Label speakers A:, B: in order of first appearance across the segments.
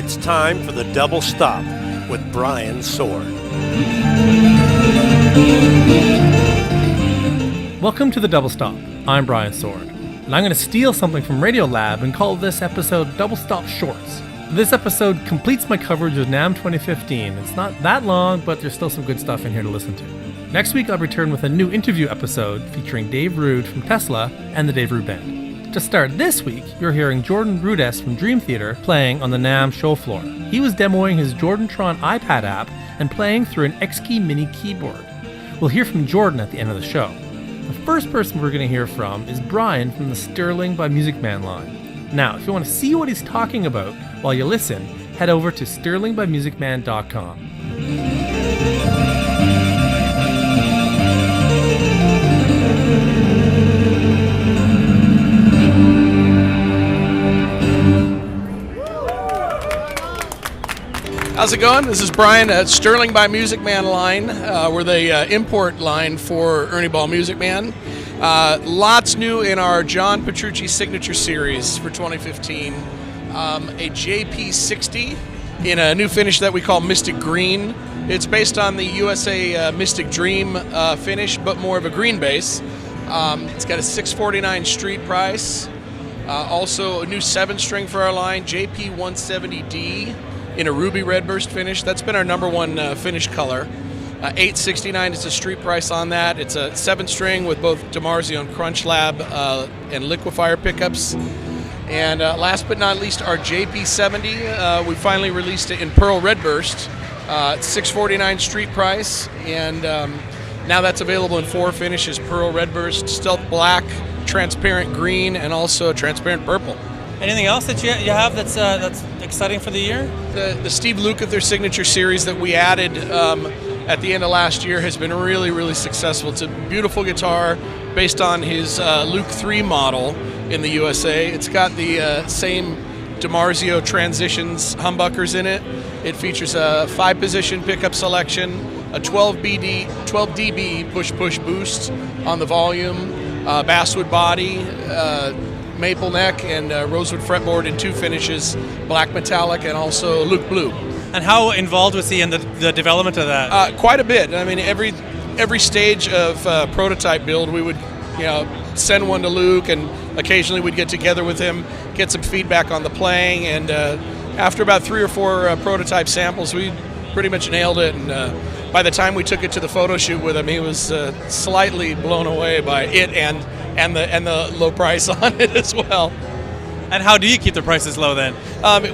A: It's time for the Double Stop with Brian Sword.
B: Welcome to the Double Stop. I'm Brian Sword, and I'm going to steal something from Radiolab and call this episode Double Stop Shorts. This episode completes my coverage of NAMM 2015. It's not that long, but there's still some good stuff in here to listen to. Next week, I'll return with a new interview episode featuring Dave Rude from Tesla and the Dave Rude Band. To start this week, you're hearing Jordan Rudess from Dream Theater playing on the NAMM show floor. He was demoing his Jordantron iPad app and playing through an Xkey mini keyboard. We'll hear from Jordan at the end of the show. The first person we're going to hear from is Brian from the Sterling by Music Man line. Now, if you want to see what he's talking about while you listen, head over to sterlingbymusicman.com.
C: How's it going? This is Brian at Sterling by Music Man line. We're the import line for Ernie Ball Music Man. Lots new in our John Petrucci Signature Series for 2015. A JP60 in a new finish that we call Mystic Green. It's based on the USA Mystic Dream finish, but more of a green base. It's got a $649 street price. Also a new 7-string for our line, JP170D. In a ruby redburst finish. That's been our number one finish color. $869 is the street price on that. It's a 7-string with both DiMarzio and Crunch Lab and liquefier pickups. And last but not least, our JP70. We finally released it in pearl redburst. It's $649 street price, and now that's available in 4 finishes: pearl redburst, stealth black, transparent green, and also transparent purple.
D: Anything else that you have that's exciting for the year?
C: The Steve Lukather Signature Series that we added at the end of last year has been really, really successful. It's a beautiful guitar based on his Luke 3 model in the USA. It's got the same DiMarzio Transitions humbuckers in it. It features a 5-position pickup selection, a 12 dB push-push boost on the volume, basswood body, maple neck, and rosewood fretboard in 2 finishes, black metallic and also Luke blue.
D: And how involved was he in the development of that?
C: Quite a bit. I mean, every stage of prototype build, we would send one to Luke, and occasionally we'd get together with him, get some feedback on the playing, and after about 3 or 4 prototype samples, we pretty much nailed it. And by the time we took it to the photo shoot with him, he was slightly blown away by it and the low price on it as well.
D: And how do you keep the prices low then?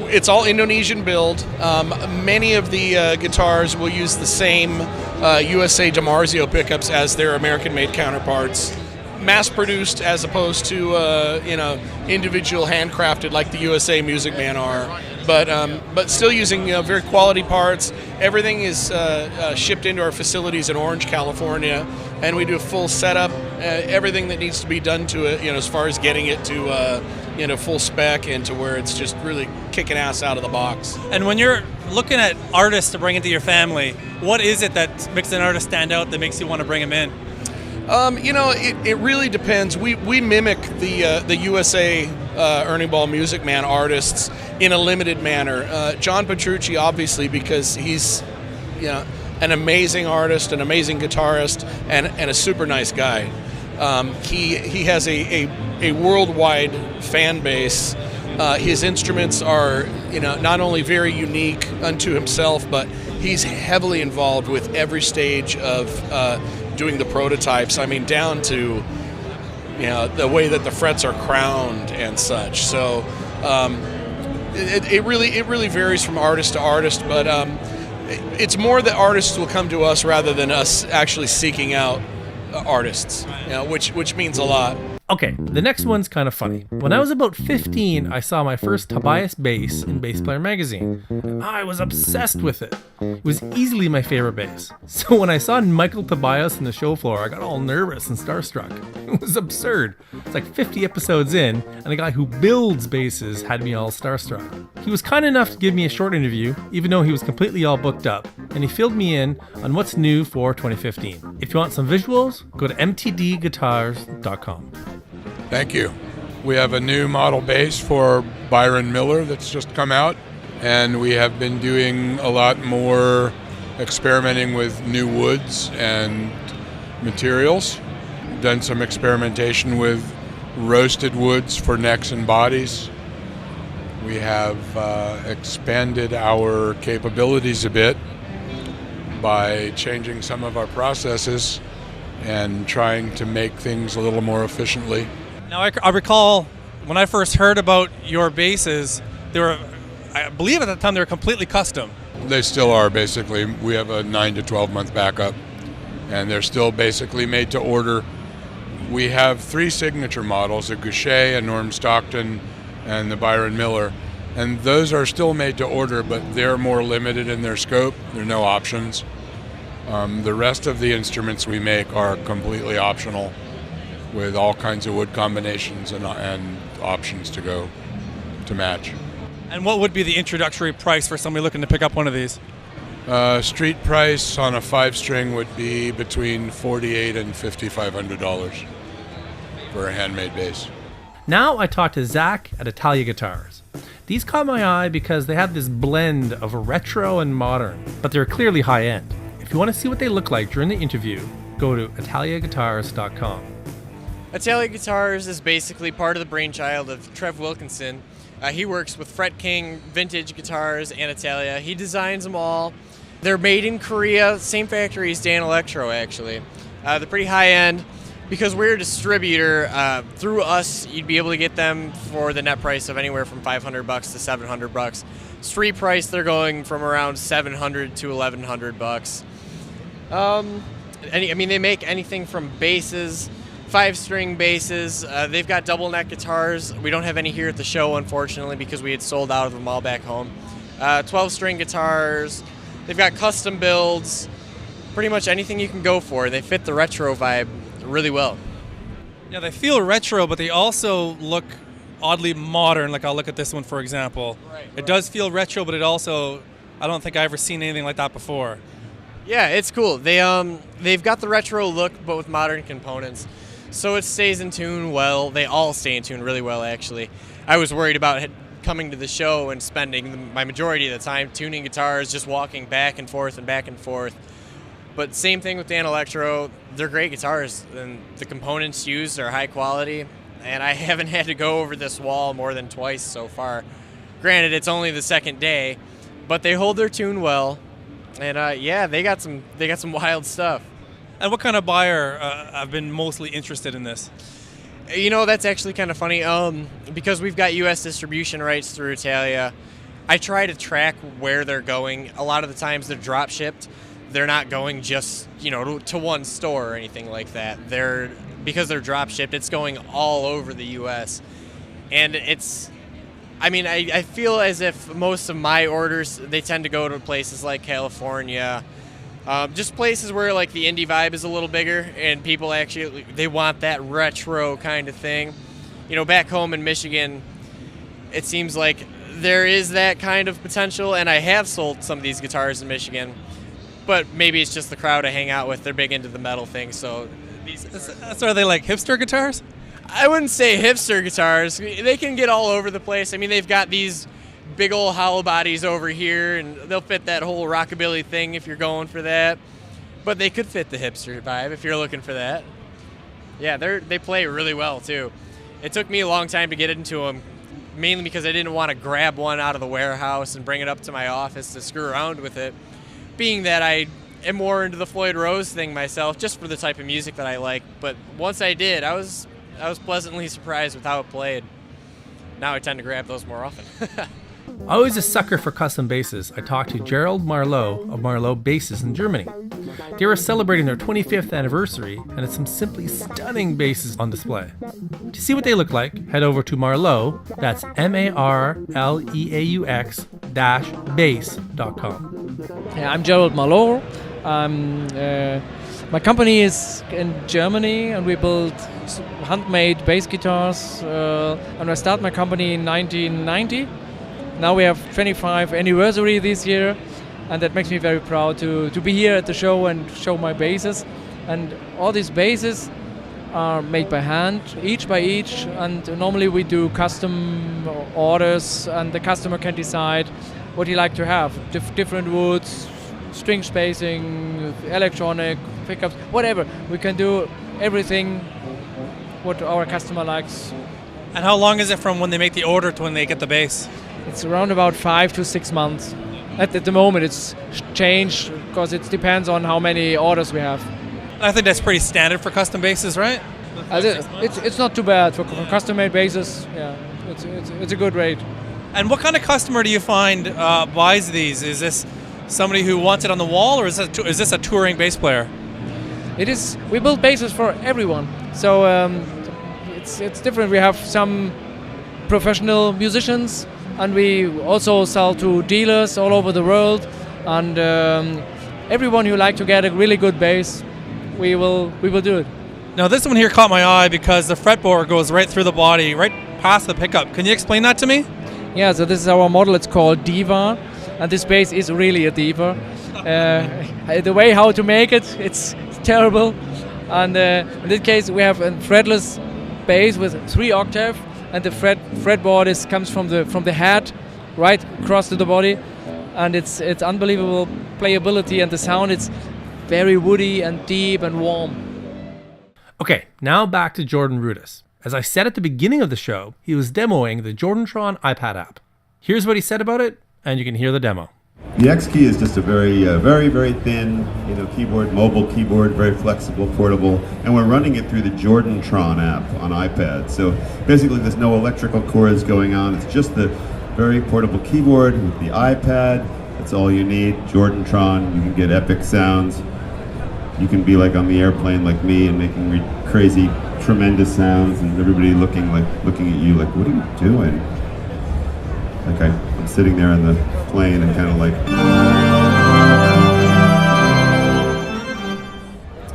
C: It's all Indonesian build. Many of the guitars will use the same USA DiMarzio pickups as their American-made counterparts. Mass-produced as opposed to individual handcrafted like the USA Music Man are. But still using very quality parts. Everything is shipped into our facilities in Orange, California, and we do a full setup. Everything that needs to be done to it, as far as getting it to full spec and to where it's just really kicking ass out of the box.
D: And when you're looking at artists to bring into your family, what is it that makes an artist stand out, that makes you want to bring them in?
C: It really depends. We mimic the USA Ernie Ball Music Man artists in a limited manner. John Petrucci, obviously, because he's an amazing artist, an amazing guitarist, and a super nice guy. He has a worldwide fan base. His instruments are not only very unique unto himself, but he's heavily involved with every stage of doing the prototypes. I mean, down to the way that the frets are crowned and such. So it really varies from artist to artist, but it's more that artists will come to us rather than us actually seeking out artists, which means a lot.
B: Okay, the next one's kind of funny. When I was about 15, I saw my first Tobias bass in Bass Player magazine. I was obsessed with it. It was easily my favorite bass. So when I saw Michael Tobias on the show floor, I got all nervous and starstruck. It was absurd. It's like 50 episodes in, and a guy who builds basses had me all starstruck. He was kind enough to give me a short interview, even though he was completely all booked up, and he filled me in on what's new for 2015. If you want some visuals, go to mtdguitars.com.
E: Thank you. We have a new model bass for Byron Miller that's just come out. and we have been doing a lot more experimenting with new woods and materials. Done some experimentation with roasted woods for necks and bodies. We have expanded our capabilities a bit by changing some of our processes and trying to make things a little more efficiently.
D: Now, I recall when I first heard about your basses, they were, I believe at the time, they were completely custom.
E: They still are, basically. We have a 9 to 12 month backup, and they're still basically made to order. We have 3 signature models, a Xkey, a Norm Stockton, and the Byron Miller, and those are still made to order, but they're more limited in their scope. There are no options. The rest of the instruments we make are completely optional, with all kinds of wood combinations and options to match.
D: And what would be the introductory price for somebody looking to pick up one of these?
E: Street price on a 5-string would be between $4,800 and $5,500 for a handmade bass.
B: Now I talked to Zach at Italia Guitars. These caught my eye because they have this blend of retro and modern, but they're clearly high-end. If you want to see what they look like during the interview, go to italiaguitars.com.
F: Italia Guitars is basically part of the brainchild of Trev Wilkinson. He works with Fret King, Vintage Guitars, and Italia. He designs them all. They're made in Korea, same factory as Dan Electro, actually. They're pretty high-end. Because we're a distributor, through us, you'd be able to get them for the net price of anywhere from $500 to $700. Street price, they're going from around $700 to $1,100. They make anything from basses, 5-string basses. They've got double neck guitars. We don't have any here at the show, unfortunately, because we had sold out of them all back home. 12-string guitars. They've got custom builds. Pretty much anything you can go for. They fit the retro vibe really well.
D: Yeah, they feel retro, but they also look oddly modern. Like, I'll look at this one, for example. It does feel retro, but it also, I don't think I've ever seen anything like that before.
F: Yeah, it's cool. They've got the retro look, but with modern components. So it stays in tune well. They all stay in tune really well, actually. I was worried about coming to the show and spending my majority of the time tuning guitars, just walking back and forth and back and forth. But same thing with Dan Electro. They're great guitars, and the components used are high quality, and I haven't had to go over this wall more than twice so far. Granted, it's only the second day, but they hold their tune well, and they got some wild stuff.
D: And what kind of buyer have been mostly interested in this?
F: You know, that's actually kind of funny. Because we've got U.S. distribution rights through Italia, I try to track where they're going. A lot of the times they're drop shipped. They're not going just, to one store or anything like that. Because they're drop shipped, it's going all over the U.S. And I feel as if most of my orders, they tend to go to places like California, just places where like the indie vibe is a little bigger and people actually, they want that retro kind of thing. Back home in Michigan, it seems like there is that kind of potential, and I have sold some of these guitars in Michigan. But maybe it's just the crowd I hang out with. They're big into the metal thing, so
D: So are they like hipster guitars?
F: I wouldn't say hipster guitars. They can get all over the place. I mean, they've got these big old hollow bodies over here, and they'll fit that whole rockabilly thing if you're going for that. But they could fit the hipster vibe if you're looking for that. Yeah, they play really well, too. It took me a long time to get into them, mainly because I didn't want to grab one out of the warehouse and bring it up to my office to screw around with it. Being that I am more into the Floyd Rose thing myself, just for the type of music that I like. But once I did, I was pleasantly surprised with how it played. Now I tend to grab those more often.
B: Always a sucker for custom basses, I talked to Gerald Marleaux of Marleaux Basses in Germany. They were celebrating their 25th anniversary and had some simply stunning basses on display. To see what they look like, head over to Marleaux, that's MARLEAUX-bass.com.
G: Yeah, I'm Gerald Marleaux. My company is in Germany, and we build handmade bass guitars. And I started my company in 1990. Now we have 25th anniversary this year, and that makes me very proud to be here at the show and show my basses. And all these basses are made by hand, each by each, and normally we do custom orders, and the customer can decide what he like to have. Different woods, string spacing, electronic, pickups, whatever. We can do everything what our customer likes.
D: And how long is it from when they make the order to when they get the bass?
G: It's around about 5 to 6 months. At the moment it's changed because it depends on how many orders we have.
D: I think that's pretty standard for custom basses, right?
G: It's not too bad for custom-made basses. Yeah, it's a good rate.
D: And what kind of customer do you find buys these? Is this somebody who wants it on the wall, or is this a touring bass player?
G: It is. We build basses for everyone, so it's different. We have some professional musicians, and we also sell to dealers all over the world. And everyone who like to get a really good bass, we will do it.
D: Now this one here caught my eye because the fretboard goes right through the body, right past the pickup. Can you explain that to me?
G: Yeah, so this is our model. It's called Diva, and this bass is really a diva. The way how to make it, it's terrible. And in this case, we have a fretless bass with 3 octave, and the fretboard comes from the head right across to the body, and it's unbelievable playability, and the sound it's very woody and deep and warm.
B: Okay, now back to Jordan Rudess. As I said at the beginning of the show, he was demoing the Jordantron iPad app. Here's what he said about it, and you can hear the demo.
H: The Xkey is just a very thin, keyboard, mobile keyboard, very flexible, portable, and we're running it through the Jordantron app on iPad. So basically, there's no electrical cords going on. It's just the very portable keyboard with the iPad. That's all you need. Jordantron. You can get epic sounds. You can be like on the airplane like me and making crazy, tremendous sounds, and everybody looking at you like, what are you doing? Like I'm sitting there on the plane and kind of like,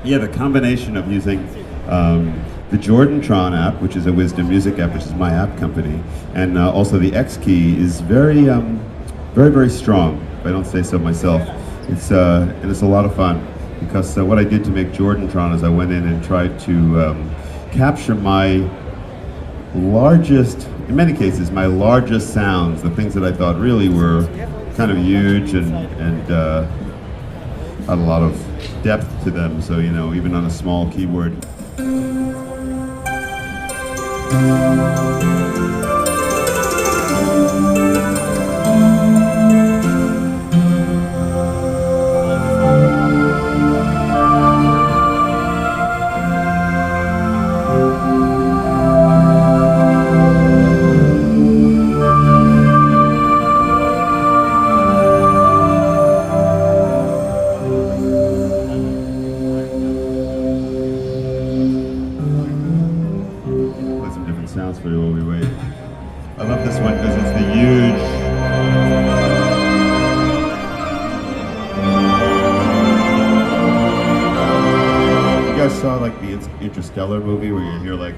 H: yeah, the combination of using the Jordantron app, which is a Wisdom Music app, which is my app company, and also the Xkey is very strong, if I don't say so myself. And it's a lot of fun, because what I did to make Jordantron is I went in and tried to capture my largest, in many cases, my largest sounds, the things that I thought really were kind of huge and had a lot of depth to them. So, even on a small keyboard. Sounds for you while we wait. I love this one because it's the huge. You guys saw like the Interstellar movie where you hear like.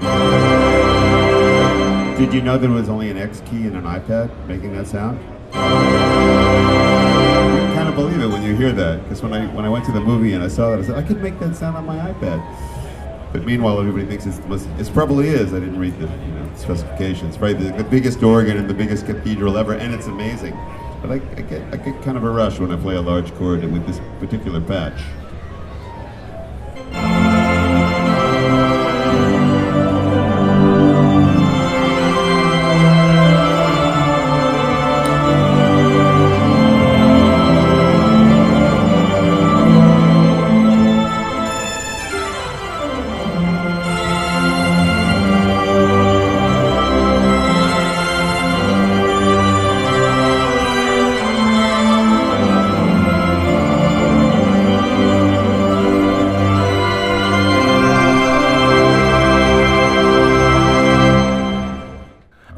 H: Did you know there was only an Xkey and an iPad making that sound? You can kind of believe it when you hear that, because when I went to the movie and I saw that, I said I could make that sound on my iPad. But meanwhile, everybody thinks it probably is. I didn't read the specifications. It's probably the biggest organ and the biggest cathedral ever, and it's amazing. But I get kind of a rush when I play a large chord with this particular patch.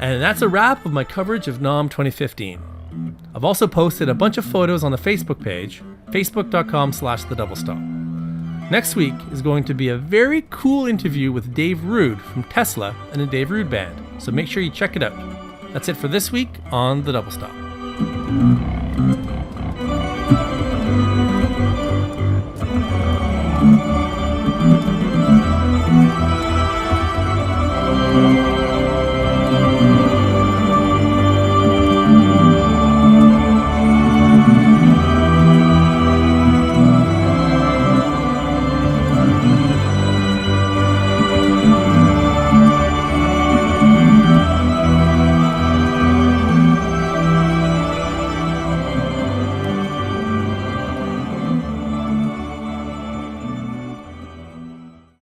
B: And that's a wrap of my coverage of NAMM 2015. I've also posted a bunch of photos on the Facebook page, facebook.com/thedoubletop. Next week is going to be a very cool interview with Dave Rude from Tesla and the Dave Rude Band, so make sure you check it out. That's it for this week on The Double Stop.